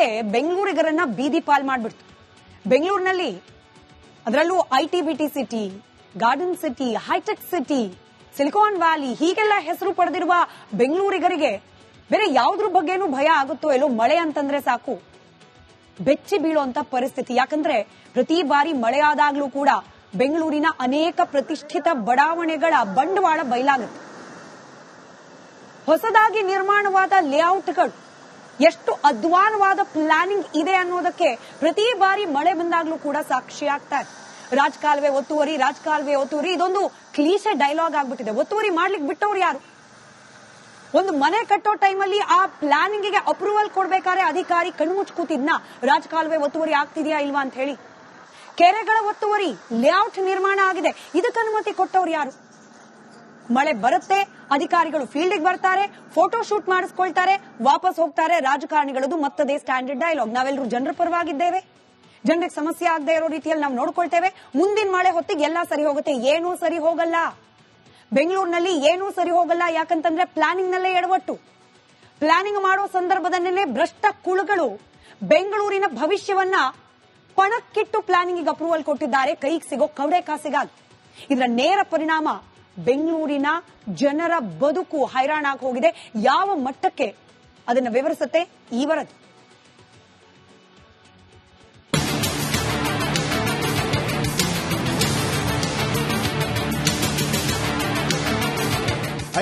ಮಳೆ ಬೆಂಗಳೂರಿಗರನ್ನ ಬೀದಿ ಪಾಲ್ ಮಾಡ್ಬಿಡ್ತು. ಬೆಂಗಳೂರಿನಲ್ಲಿ ಅದರಲ್ಲೂ IT-BT city, garden city, high tech city, silicon valley ಹೀಗೆಲ್ಲ ಹೆಸರು ಪಡೆದಿರುವ ಬೆಂಗಳೂರಿಗರಿಗೆ ಬೇರೆ ಯಾವುದ್ರ ಬಗ್ಗೆನೂ ಭಯ ಆಗುತ್ತೋ ಎಲ್ಲೋ ಮಳೆ ಅಂತಂದ್ರೆ ಸಾಕು ಬೆಚ್ಚಿ ಬೀಳುವಂತ ಪರಿಸ್ಥಿತಿ. ಯಾಕಂದ್ರೆ ಪ್ರತಿ ಬಾರಿ ಮಳೆಯಾದಾಗ್ಲೂ ಕೂಡ ಬೆಂಗಳೂರಿನ ಅನೇಕ ಪ್ರತಿಷ್ಠಿತ ಬಡಾವಣೆಗಳ ಬಂಡವಾಳ ಬಯಲಾಗುತ್ತೆ. ಹೊಸದಾಗಿ ನಿರ್ಮಾಣವಾದ ಲೇಔಟ್ಗಳು ಎಷ್ಟು ಅಧ್ವಾನವಾದ ಪ್ಲಾನಿಂಗ್ ಇದೆ ಅನ್ನೋದಕ್ಕೆ ಪ್ರತಿ ಬಾರಿ ಮಳೆ ಬಂದಾಗ್ಲೂ ಕೂಡ ಸಾಕ್ಷಿಯಾಗ್ತಾರೆ. ರಾಜಕಾಲುವೆ ಒತ್ತುವರಿ ಇದೊಂದು ಕ್ಲೀಶೆ ಡೈಲಾಗ್ ಆಗ್ಬಿಟ್ಟಿದೆ. ಒತ್ತುವರಿ ಮಾಡ್ಲಿಕ್ಕೆ ಬಿಟ್ಟವ್ರು ಯಾರು? ಒಂದು ಮನೆ ಕಟ್ಟೋ ಟೈಮಲ್ಲಿ ಆ ಪ್ಲಾನಿಂಗ್ ಗೆ ಅಪ್ರೂವಲ್ ಕೊಡ್ಬೇಕಾದ್ರೆ ಅಧಿಕಾರಿ ಕಣ್ಮುಚ್ಚ ಕೂತಿದ್ನ ರಾಜಕಾಲುವೆ ಒತ್ತುವರಿ ಆಗ್ತಿದ್ಯಾ ಇಲ್ವಾ ಅಂತ ಹೇಳಿ. ಕೆರೆಗಳ ಒತ್ತುವರಿ, ಲೇಔಟ್ ನಿರ್ಮಾಣ ಆಗಿದೆ, ಇದಕ್ಕೆ ಅನುಮತಿ ಕೊಟ್ಟವ್ರು ಯಾರು? ಮಳೆ ಬರುತ್ತೆ, ಅಧಿಕಾರಿಗಳು ಫೀಲ್ಡ್ಗೆ ಬರ್ತಾರೆ, ಫೋಟೋ ಶೂಟ್ ಮಾಡಿಸ್ಕೊಳ್ತಾರೆ, ವಾಪಸ್ ಹೋಗ್ತಾರೆ. ರಾಜಕಾರಣಿಗಳದು ಮತ್ತದೇ ಸ್ಟ್ಯಾಂಡರ್ಡ್ ಡೈಲಾಗ್. ನಾವೆಲ್ಲರೂ ಜನರ ಪರವಾಗಿದ್ದೇವೆ, ಜನರಿಗೆ ಸಮಸ್ಯೆ ಆಗದೆ ಇರೋ ರೀತಿಯಲ್ಲಿ ನಾವು ನೋಡ್ಕೊಳ್ತೇವೆ, ಮುಂದಿನ ಮಳೆ ಹೊತ್ತಿಗೆ ಎಲ್ಲ ಸರಿ ಹೋಗುತ್ತೆ. ಏನೂ ಸರಿ ಹೋಗಲ್ಲ. ಬೆಂಗಳೂರಿನಲ್ಲಿ ಏನೂ ಸರಿ ಹೋಗಲ್ಲ. ಯಾಕಂತಂದ್ರೆ ಪ್ಲಾನಿಂಗ್ ನಲ್ಲೇ ಎಡವಟ್ಟು. ಪ್ಲಾನಿಂಗ್ ಮಾಡೋ ಸಂದರ್ಭದಲ್ಲೇ ಭ್ರಷ್ಟ ಕುಳುಗಳು ಬೆಂಗಳೂರಿನ ಭವಿಷ್ಯವನ್ನ ಪಣಕ್ಕಿಟ್ಟು ಪ್ಲಾನಿಂಗ್ ಅಪ್ರೂವಲ್ ಕೊಟ್ಟಿದ್ದಾರೆ, ಕೈಗೆ ಸಿಗೋ ಕವಡೆ ಕಾಸಿಗಾಗಿ. ಇದರ ನೇರ ಪರಿಣಾಮ ಬೆಂಗಳೂರಿನ ಜನರ ಬದುಕು ಹೈರಾಣಾಗಿ ಹೋಗಿದೆ. ಯಾವ ಮಟ್ಟಕ್ಕೆ ಅದನ್ನ ವಿವರಿಸುತ್ತೆ ಈ ವರದಿ.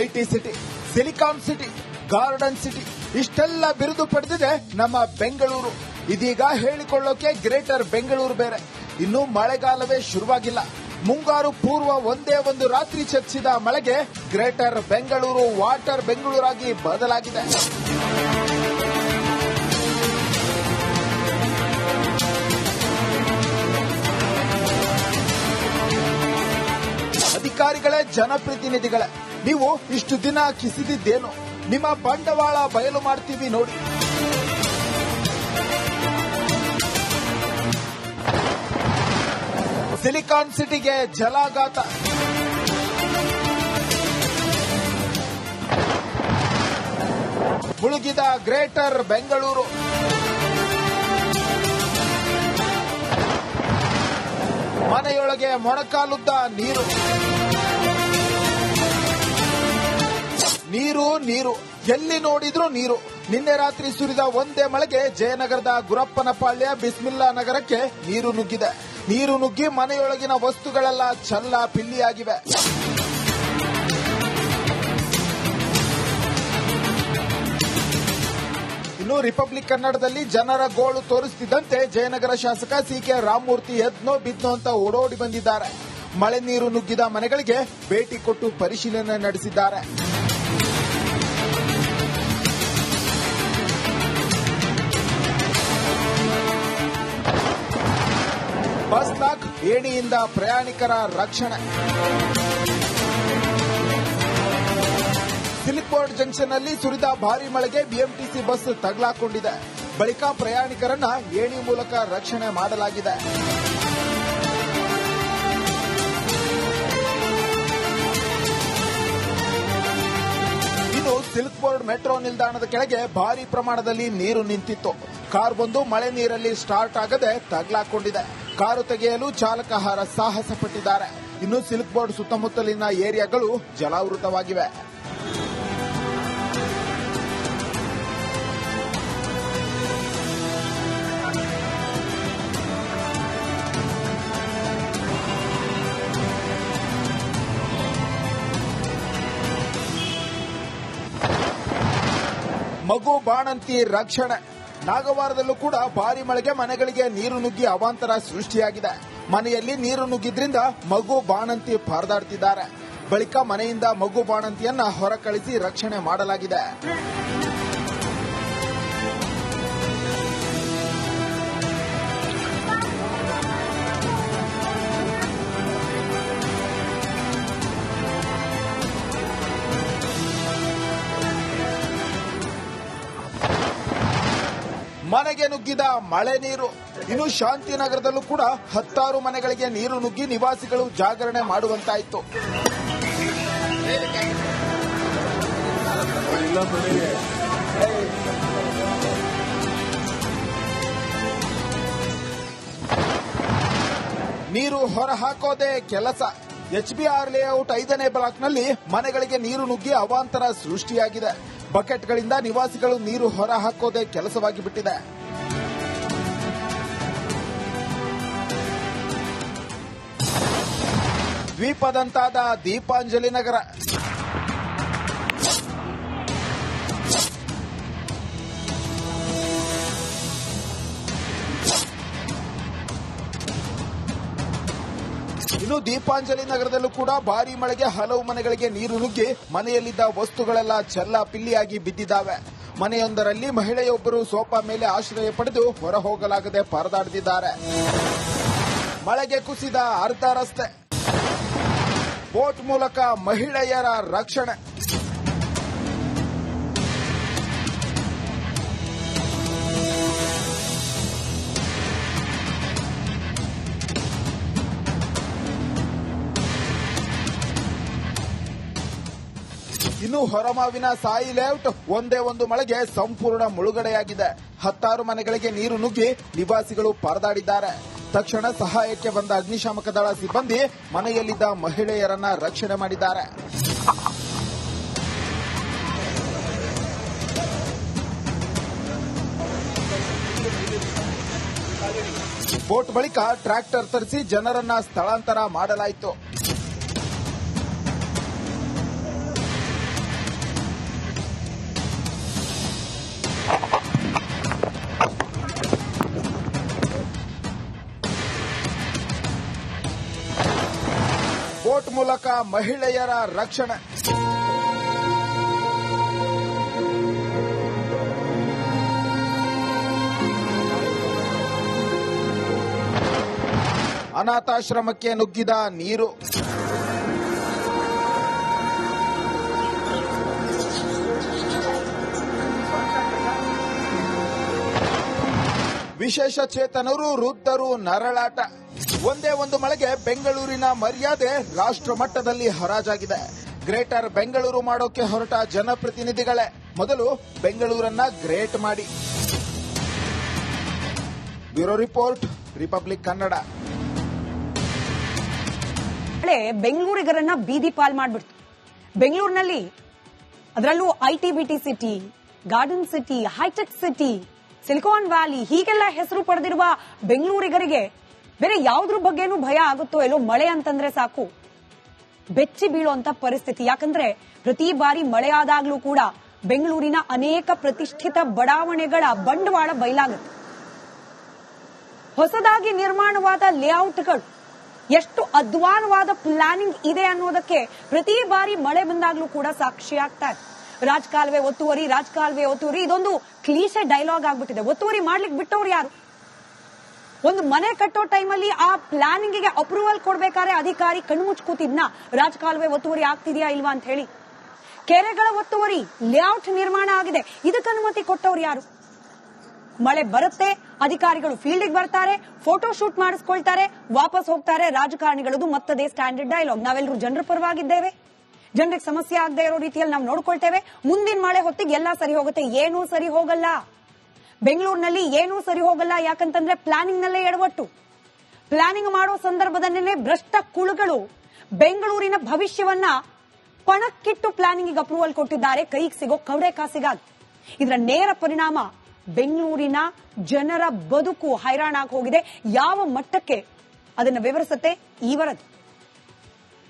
IT city, silicon city, garden city ಇಷ್ಟೆಲ್ಲ ಬಿರುದು ಪಡೆದಿದೆ ನಮ್ಮ ಬೆಂಗಳೂರು. ಇದೀಗ ಹೇಳಿಕೊಳ್ಳೋಕೆ ಗ್ರೇಟರ್ ಬೆಂಗಳೂರು ಬೇರೆ. ಇನ್ನು ಮಳೆಗಾಲವೇ ಶುರುವಾಗಿಲ್ಲ. ಮುಂಗಾರು ಪೂರ್ವ ಒಂದೇ ಒಂದು ರಾತ್ರಿ ಚರ್ಚಿದ ಮಳೆಗೆ ಗ್ರೇಟರ್ ಬೆಂಗಳೂರು ವಾಟರ್ ಬೆಂಗಳೂರಾಗಿ ಬದಲಾಗಿದೆ. ಅಧಿಕಾರಿಗಳೇ ಜನಪ್ರತಿನಿಧಿಗಳೇ, ನೀವು ಇಷ್ಟು ದಿನ ಕಿಸಿದಿದ್ದೇನು? ನಿಮ್ಮ ಬಂಡವಾಳ ಬಯಲು ಮಾಡ್ತೀವಿ ನೋಡಿ. ಸಿಲಿಕಾನ್ ಸಿಟಿಗೆ ಜಲಾಘಾತ, ಮುಳುಗಿದ ಗ್ರೇಟರ್ ಬೆಂಗಳೂರು. ಮನೆಯೊಳಗೆ ಮೊಣಕಾಲುದ್ದ ನೀರು. ನೀರು ನೀರು ಎಲ್ಲಿ ನೋಡಿದ್ರೂ ನೀರು. ನಿನ್ನೆ ರಾತ್ರಿ ಸುರಿದ ಒಂದೇ ಮಳೆಗೆ ಜಯನಗರದ ಗುರಪ್ಪನಪಾಳ್ಯ ಬಿಸ್ಮಿಲ್ಲಾ ನಗರಕ್ಕೆ ನೀರು ನುಗ್ಗಿದೆ. ನೀರು ನುಗ್ಗಿ ಮನೆಯೊಳಗಿನ ವಸ್ತುಗಳೆಲ್ಲ ಚಲ್ಲ ಪಿಲ್ಲಿಯಾಗಿವೆ. ಇನ್ನು ರಿಪಬ್ಲಿಕ್ ಕನ್ನಡದಲ್ಲಿ ಜನರ ಗೋಳು ತೋರಿಸುತ್ತಿದ್ದಂತೆ ಜಯನಗರ ಶಾಸಕ CK ರಾಮಮೂರ್ತಿ ಎದ್ನೋ ಬಿದ್ನೋ ಅಂತ ಓಡೋಡಿ ಬಂದಿದ್ದಾರೆ. ಮಳೆ ನೀರು ನುಗ್ಗಿದ ಮನೆಗಳಿಗೆ ಭೇಟಿ ಕೊಟ್ಟು ಪರಿಶೀಲನೆ ನಡೆಸಿದ್ದಾರೆ. ಬಸ್ ಲಾಕ್, ಏಣಿಯಿಂದ ಪ್ರಯಾಣಿಕರ ರಕ್ಷಣೆ. ಸಿಲ್ಕ್ ಬೋರ್ಡ್ ಜಂಕ್ಷನ್ ನಲ್ಲಿ ಸುರಿದ ಭಾರಿ ಮಳೆಗೆ BMTC ಬಸ್ ತಗಲಾಕೊಂಡಿದೆ. ಬಳಿಕ ಪ್ರಯಾಣಿಕರನ್ನ ಏಣಿ ಮೂಲಕ ರಕ್ಷಣೆ ಮಾಡಲಾಗಿದೆ. ಇನ್ನು ಸಿಲ್ಕ್ ಬೋರ್ಡ್ ಮೆಟ್ರೋ ನಿಲ್ದಾಣದ ಕೆಳಗೆ ಭಾರಿ ಪ್ರಮಾಣದಲ್ಲಿ ನೀರು ನಿಂತಿತ್ತು. ಕಾರ್ ಬಂದು ಮಳೆ ನೀರಲ್ಲಿ ಸ್ಟಾರ್ಟ್ ಆಗದೆ ತಗಲಾಕೊಂಡಿದೆ. ಕಾರು ತೆಗೆಯಲು ಚಾಲಕ ಸಾಹಸ ಪಟ್ಟಿದ್ದಾರೆ. ಇನ್ನು ಸಿಲ್ಕ್ ಬೋರ್ಡ್ ಸುತ್ತಮುತ್ತಲಿನ ಏರಿಯಾಗಳು ಜಲಾವೃತವಾಗಿವೆ. ಮಗು ಬಾಣಂತಿ ರಕ್ಷಣೆ. ನಾಗವಾರದಲ್ಲೂ ಕೂಡ ಭಾರಿ ಮಳೆಗೆ ಮನೆಗಳಿಗೆ ನೀರು ನುಗ್ಗಿ ಅವಾಂತರ ಸೃಷ್ಟಿಯಾಗಿದೆ. ಮನೆಯಲ್ಲಿ ನೀರು ನುಗ್ಗಿದ್ರಿಂದ ಮಗು ಬಾಣಂತಿ ಪರದಾಡ್ತಿದ್ದಾರೆ. ಬಳಿಕ ಮನೆಯಿಂದ ಮಗು ಬಾಣಂತಿಯನ್ನ ಹೊರಕಳಿಸಿ ರಕ್ಷಣೆ ಮಾಡಲಾಗಿದೆ. ಮನೆಗೆ ನುಗ್ಗಿದ ಮಳೆ ನೀರು. ಇನ್ನು ಶಾಂತಿನಗರದಲ್ಲೂ ಕೂಡ 10 ಮನೆಗಳಿಗೆ ನೀರು ನುಗ್ಗಿ ನಿವಾಸಿಗಳು ಜಾಗರಣೆ ಮಾಡುವಂತಾಯಿತು. ನೀರು ಹೊರ ಹಾಕೋದೇ ಕೆಲಸ. HBR ಲೇಔಟ್ 5ನೇ ಬ್ಲಾಕ್ನಲ್ಲಿ ಮನೆಗಳಿಗೆ ನೀರು ನುಗ್ಗಿ ಅವಾಂತರ ಸೃಷ್ಟಿಯಾಗಿದೆ. ಬಕೆಟ್ಗಳಿಂದ ನಿವಾಸಿಗಳು ನೀರು ಹೊರ ಹಾಕೋದೇ ಕೆಲಸವಾಗಿ ಬಿಟ್ಟಿದೆ. ದ್ವೀಪದಂತಾದ ದೀಪಾಂಜಲಿ ನಗರ. ಇನ್ನು ದೀಪಾಂಜಲಿ ನಗರದಲ್ಲೂ ಕೂಡ ಭಾರೀ ಮಳೆಗೆ ಹಲವು ಮನೆಗಳಿಗೆ ನೀರು ನುಗ್ಗಿ ಮನೆಯಲ್ಲಿದ್ದ ವಸ್ತುಗಳೆಲ್ಲ ಚೆಲ್ಲಾಪಿಲ್ಲಿಯಾಗಿ ಬಿದ್ದಿದ್ದಾವೆ. ಮನೆಯೊಂದರಲ್ಲಿ ಮಹಿಳೆಯೊಬ್ಬರು ಸೋಫಾ ಮೇಲೆ ಆಶ್ರಯ ಪಡೆದು ಹೊರ ಹೋಗಲಾಗದೆ ಪರದಾಡುತ್ತಿದ್ದಾರೆ. ಮಳೆಗೆ ಕುಸಿದ ಅರ್ಧ ರಸ್ತೆ. ಬೋಟ್ ಮೂಲಕ ಮಹಿಳೆಯರ ರಕ್ಷಣೆ. ಇನ್ನು ಹೊರಮಾವಿನ ಸಾಯಿ ಲೇಔಟ್ ಒಂದೇ ಒಂದು ಮಳೆಗೆ ಸಂಪೂರ್ಣ ಮುಳುಗಡೆಯಾಗಿದೆ. 10 ಮನೆಗಳಿಗೆ ನೀರು ನುಗ್ಗಿ ನಿವಾಸಿಗಳು ಪರದಾಡಿದ್ದಾರೆ. ತಕ್ಷಣ ಸಹಾಯಕ್ಕೆ ಬಂದ ಅಗ್ನಿಶಾಮಕ ದಳ ಸಿಬ್ಬಂದಿ ಮನೆಯಲ್ಲಿದ್ದ ಮಹಿಳೆಯರನ್ನ ರಕ್ಷಣೆ ಮಾಡಿದ್ದಾರೆ. ಬೋಟ್ ಬಳಿಕ ಟ್ರ್ಯಾಕ್ಟರ್ ತರಿಸಿ ಜನರನ್ನ ಸ್ಥಳಾಂತರ ಮಾಡಲಾಯಿತು. ಬೋಟ್ ಮೂಲಕ ಮಹಿಳೆಯರ ರಕ್ಷಣೆ. ಅನಾಥಾಶ್ರಮಕ್ಕೆ ನುಗ್ಗಿದ ನೀರು. ವಿಶೇಷ ಚೇತನರು, ವೃದ್ಧರು ನರಳಾಟ. ಒಂದೇ ಒಂದು ಮಳೆಗೆ ಬೆಂಗಳೂರಿನ ಮರ್ಯಾದೆ ರಾಷ್ಟ್ರ ಮಟ್ಟದಲ್ಲಿ ಹರಾಜಾಗಿದೆ. ಗ್ರೇಟರ್ ಬೆಂಗಳೂರು ಮಾಡೋಕೆ ಹೊರಟ ಜನಪ್ರತಿನಿಧಿಗಳೇ ಮೊದಲು ಬೆಂಗಳೂರನ್ನ ಗ್ರೇಟ್ ಮಾಡಿ. Bureau report, republic Kannada. ಬೆಂಗಳೂರಿಗರನ್ನ ಬೀದಿ ಪಾಲ್ ಮಾಡ್ಬಿಡ್ತು. ಬೆಂಗಳೂರಿನಲ್ಲಿ ಅದರಲ್ಲೂ IT-BT city, garden city, high tech city, silicon valley ಹೀಗೆಲ್ಲ ಹೆಸರು ಪಡೆದಿರುವ ಬೆಂಗಳೂರಿಗರಿಗೆ ಬೇರೆ ಯಾವುದ್ರ ಬಗ್ಗೆನೂ ಭಯ ಆಗುತ್ತೋ ಎಲ್ಲೋ ಮಳೆ ಅಂತಂದ್ರೆ ಸಾಕು ಬೆಚ್ಚಿ ಬೀಳುವಂತ ಪರಿಸ್ಥಿತಿ. ಯಾಕಂದ್ರೆ ಪ್ರತಿ ಬಾರಿ ಮಳೆ ಆದಾಗ್ಲೂ ಕೂಡ ಬೆಂಗಳೂರಿನ ಅನೇಕ ಪ್ರತಿಷ್ಠಿತ ಬಡಾವಣೆಗಳ ಬಂಡವಾಳ ಬಯಲಾಗುತ್ತೆ. ಹೊಸದಾಗಿ ನಿರ್ಮಾಣವಾದ ಲೇಔಟ್ಗಳು ಎಷ್ಟು ಅಧ್ವಾನವಾದ ಪ್ಲಾನಿಂಗ್ ಇದೆ ಅನ್ನೋದಕ್ಕೆ ಪ್ರತಿ ಬಾರಿ ಮಳೆ ಬಂದಾಗ್ಲೂ ಕೂಡ ಸಾಕ್ಷಿಯಾಗ್ತಾ ಇದೆ. ರಾಜಕಾಲುವೆ ಒತ್ತುವರಿ, ರಾಜಕಾಲುವೆ ಒತ್ತುವರಿ ಇದೊಂದು ಕ್ಲೀಶೆ ಡೈಲಾಗ್ ಆಗ್ಬಿಟ್ಟಿದೆ. ಒತ್ತುವರಿ ಮಾಡ್ಲಿಕ್ಕೆ ಬಿಟ್ಟವ್ರು ಯಾರು? ಒಂದು ಮನೆ ಕಟ್ಟೋ ಟೈಮಲ್ಲಿ ಆ ಪ್ಲಾನಿಂಗ್ ಗೆ ಅಪ್ರೂವಲ್ ಕೊಡ್ಬೇಕಾದ್ರೆ ಅಧಿಕಾರಿ ಕಣ್ಮುಚ್ಚ ಕೂತಿದ್ನ ರಾಜಕಾಲುವೆ ಒತ್ತುವರಿ ಆಗ್ತಿದ್ಯಾ ಇಲ್ವಾ ಅಂತ ಹೇಳಿ. ಕೆರೆಗಳ ಒತ್ತುವರಿ, ಲೇಔಟ್ ನಿರ್ಮಾಣ ಆಗಿದೆ, ಇದಕ್ಕೆ ಅನುಮತಿ ಕೊಟ್ಟವ್ರು ಯಾರು? ಮಳೆ ಬರುತ್ತೆ, ಅಧಿಕಾರಿಗಳು ಫೀಲ್ಡ್ಗೆ ಬರ್ತಾರೆ, ಫೋಟೋ ಶೂಟ್ ಮಾಡಿಸ್ಕೊಳ್ತಾರೆ, ವಾಪಸ್ ಹೋಗ್ತಾರೆ. ರಾಜಕಾರಣಿಗಳದು ಮತ್ತದೇ ಸ್ಟ್ಯಾಂಡರ್ಡ್ ಡೈಲಾಗ್. ನಾವೆಲ್ಲರೂ ಜನರ ಪರವಾಗಿದ್ದೇವೆ, ಜನರಿಗೆ ಸಮಸ್ಯೆ ಆಗದೆ ಇರೋ ರೀತಿಯಲ್ಲಿ ನಾವು ನೋಡ್ಕೊಳ್ತೇವೆ. ಮುಂದಿನ ಮಳೆ ಹೊತ್ತಿಗೆ ಎಲ್ಲ ಸರಿ ಹೋಗುತ್ತೆ. ಏನೂ ಸರಿ ಹೋಗಲ್ಲ. ಬೆಂಗಳೂರಿನಲ್ಲಿ ಏನೂ ಸರಿ ಹೋಗಲ್ಲ. ಯಾಕಂತಂದ್ರೆ ಪ್ಲಾನಿಂಗ್ ನಲ್ಲೇ ಎಡವಟ್ಟು. ಪ್ಲಾನಿಂಗ್ ಮಾಡೋ ಸಂದರ್ಭದಲ್ಲೇ ಭ್ರಷ್ಟ ಕುಳುಗಳು ಬೆಂಗಳೂರಿನ ಭವಿಷ್ಯವನ್ನ ಪಣಕ್ಕಿಟ್ಟು ಪ್ಲಾನಿಂಗ್ ಅಪ್ರೂವಲ್ ಕೊಟ್ಟಿದ್ದಾರೆ, ಕೈಗೆ ಸಿಗೋ ಕವಡೆ ಕಾಸಿಗಾಗಿ. ಇದರ ನೇರ ಪರಿಣಾಮ ಬೆಂಗಳೂರಿನ ಜನರ ಬದುಕು ಹೈರಾಣಾಗಿ ಹೋಗಿದೆ. ಯಾವ ಮಟ್ಟಕ್ಕೆ ಅದನ್ನು ವಿವರಿಸುತ್ತೆ ಈ ವರದಿ.